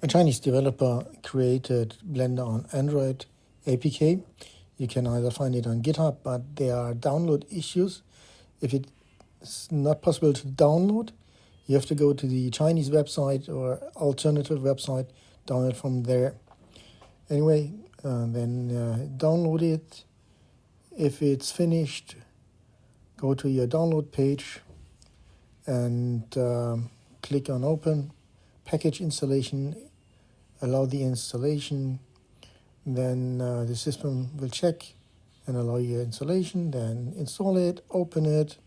A Chinese developer created Blender on Android APK. You can either find it on GitHub, but there are download issues. If it's not possible to download, you have to go to the Chinese website or alternative website, download from there. Anyway, then download it. If it's finished, go to your download page and click on Open. Package installation, allow the installation, then the system will check and allow your installation, then install it, open it,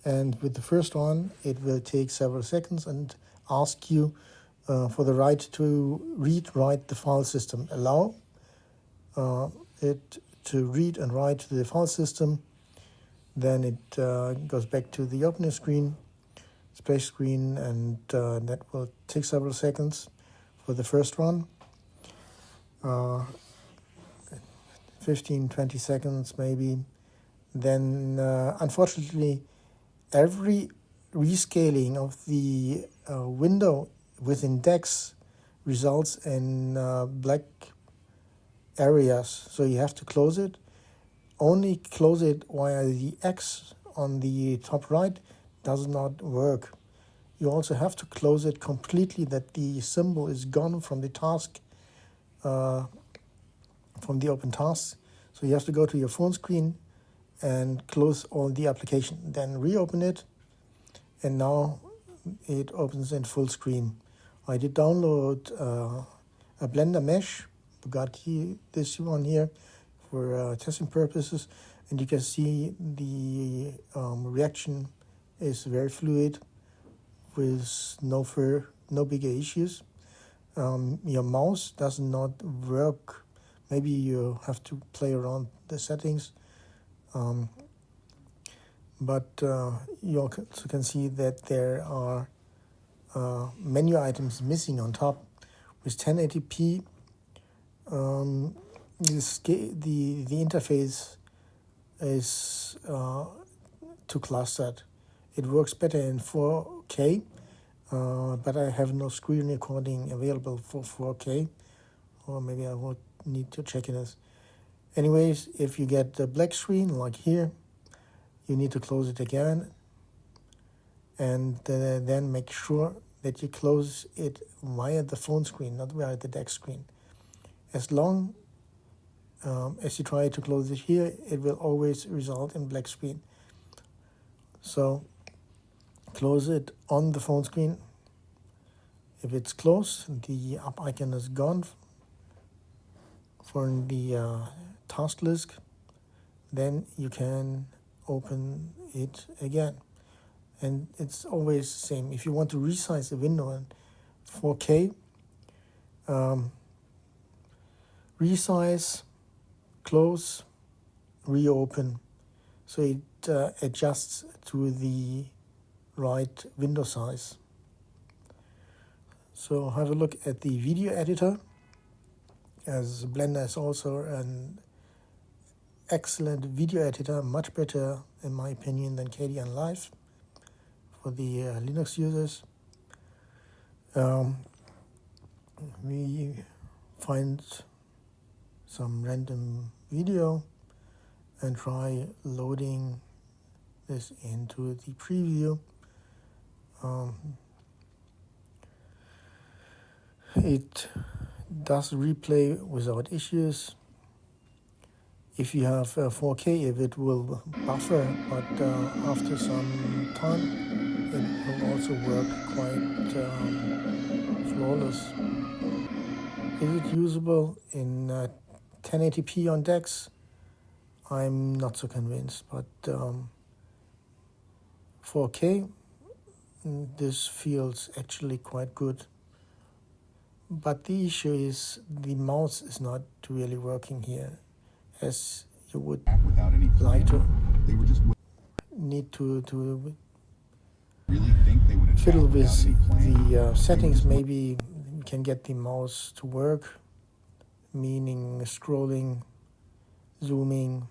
and with the first one it will take several seconds and ask you for the right to read-write the file system. Allow it to read and write to the file system, then it goes back to the opener screen, splash screen, and that will take several seconds for the first one. 15-20 seconds maybe. Then unfortunately every rescaling of the window within DEX results in black areas, so you have to close it. Only close it via the X on the top right does not work. You also have to close it completely, that the symbol is gone from the task, from the open tasks. So you have to go to your phone screen and close all the application, then reopen it, and now it opens in full screen. I did download a Blender mesh, got this one here for testing purposes, and you can see the reaction is very fluid with no bigger issues. Your mouse does not work. Maybe you have to play around the settings, but you also can see that there are menu items missing on top. With 1080p, the interface is too clustered. It works better in 4K, but I have no screen recording available for 4K, or maybe I would need to check it. Anyways, if you get the black screen like here, you need to close it again, and then make sure that you close it via the phone screen, not via the DEX screen. As long as you try to close it here, it will always result in black screen. So close it on the phone screen. If it's closed, the up icon is gone for the task list, then you can open it again. And it's always the same. If you want to resize the window in 4K, resize, close, reopen, so it adjusts to the right window size. So have a look at the video editor, as Blender is also an excellent video editor, much better in my opinion than KDE Live for the Linux users. We find some random video and try loading this into the preview. It does replay without issues. If you have 4K, it will buffer, but after some time it will also work quite flawless. Is it usable in 1080p on DEX? I'm not so convinced, but 4K, this feels actually quite good. But the issue is the mouse is not really working here as you would like to. They were just need to really think they would fiddle with the settings. Maybe you can get the mouse to work, meaning scrolling, zooming,